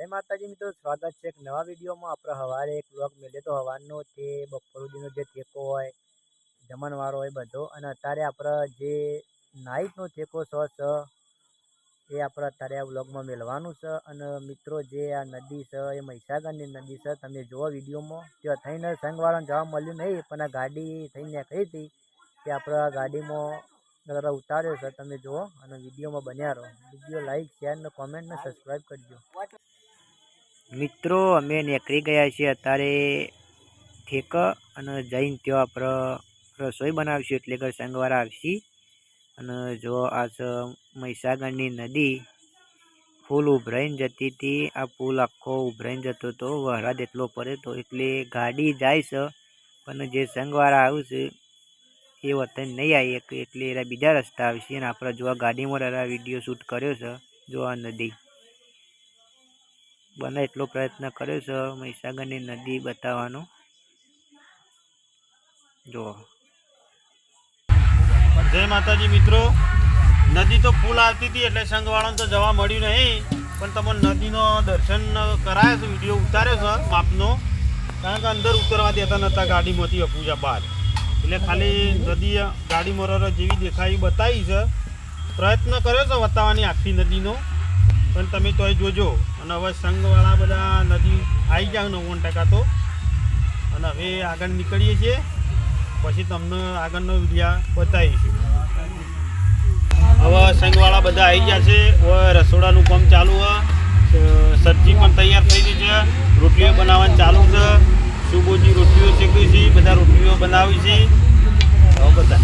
जय माताजी मित्रों, स्वागत है एक नवा वीडियो में। आप हवारे एक व्लॉग मिले तो हवारनो ते बपोर सुधीनो जे टेको होय जमणवार होय बधो अने अत्यारे आपणे जे नाइटनो टेको छ ए आपणे अत्यारे आ व्लॉगमां मेळवानुं छे। अने मित्रों जे आ नदी छे ए महिसागરની नदी छे, तमे जुओ विडियोमां। त्यां थईने संगवाळाने जवा मळ्युं नहीं, पण आ गाड़ी थईने नीकળી हती ते आपणे आ गाडीमां जरा उतार्यो छे। तमे जुओ अने विडियोमां बन्या रहो। विडियो लाइक शेर ने कॉमेंट ने सब्सक्राइब करजो। मित्रों अमे नीकળી गया छीए अत्यारे ठेका अने जईने त्यां आपणे रसोई बनावशुं एटले के संगवारा आवशी। अने जो आ महिसागરની नदी फूल उभराईने जती थी। आ पुल आखो उभराईने जतो तो वहराद एटलो पड़े तो एटले गाड़ी जाय छे, पण जे संगवारा आवे छे ए वतन नहीं आई एटले एरा बीजा रस्ता आवशे। अने आपणे जो आ गाडीमां विडियो शूट कर्यो छे, जो आ नदी बने एटलो प्रयत्न कर्यो छे महिसागરની नदी बताववानो। जो जय माताजी मित्रों, नदी तो फूल आती थी एटले संगवाळाने तो जवा मळ्युं नहीं, पण तमने नदीनो दर्शन करायो छे। विडियो उतार्यो छे मापनो, कारण के अंदर उतरवा देता नता गाडीमांथी अपूजा बहार, એટલે ખાલી नदी गाड़ी मोरर जेवी देखाई बताई छे। प्रयत्न कर्यो छे बताववानी आखी नदीनो, पण तमे तोय जोजो। अने हवे संगवाळा बधा नदी आई जाओ 90% तो। अने हवे आगळ निकळीए छीए, पछी तमने आगळनो विडियो बतावीशुं। हवे संगवाळा बधा आई गया छे, हवे रसोडानुं काम चालू छे। सब्जी पण तैयार थई गई छे, रोटलीओ बनाववानुं चालू छे। सुबोजी रोटलीओ शेकी छे, बधा रोटलीओ बनावी छे। हवे बधा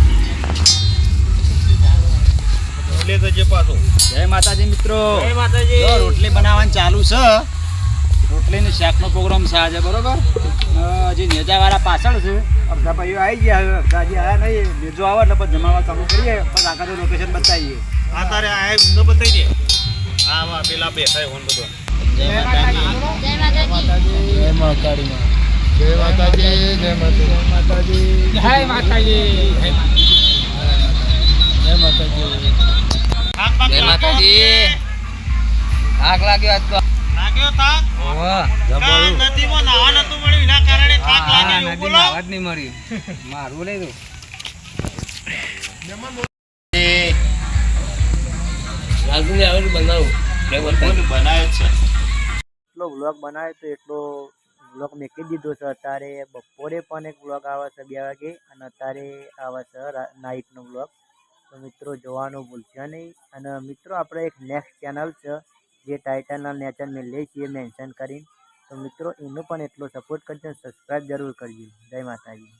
जय माताजी मित्रों, जय माताजी। रोटली बनावવાનું चालू છે। રોટલીનો શાકનો પ્રોગ્રામ છે આજે, બરોબર। હજી નેજાવાળા પાછળ છે, અડધા ભાઈઓ આવી ગયા હવે, અડધા હજી આયા નહીં। નેજો આવે એટલે પછી જમાવા ચાલુ કરીએ, પછી આગળ લોકેશન બતાવીએ। આ તારે આ ન બતાવી દે, આમાં પેલા બેઠા હોન બધો। જય માતાજી, જય માતાજી, જય માતાજી, જય માતાજી, જય માતાજી, જય માતાજી, જય માતાજી, જય માતાજી। થાક લાગ્યો આજ તો, લાગ્યો થાક? ઓહો કા નદીમાં નાવા નતું મળ્યું એના કારણે થાક લાગ્યો એવું બોલો? નદીમાં જ નહીં મળી, મારું લઈ દો। રાજુને આવડે બનાવું, બનાવ્યો છે। એટલો વ્લોગ બનાવ્યો તો એટલો વ્લોગ મેકી દીધો છે। અત્યારે બપોરે પણ એક વ્લોગ આવે છે 2 વાગે, અને અત્યારે આવે છે નાઇટનો વ્લોગ। તો મિત્રો જોવાનું ભૂલશો નહીં। અને મિત્રો આપણે એક નેક્સ્ટ ચેનલ છે જે ટાઇટલના નેચર મેં લઈએ છીએ મેન્શન કરીને, તો મિત્રો એનો પણ એટલો સપોર્ટ કરજો, સબસ્ક્રાઈબ જરૂર કરજો। જય માતાજી।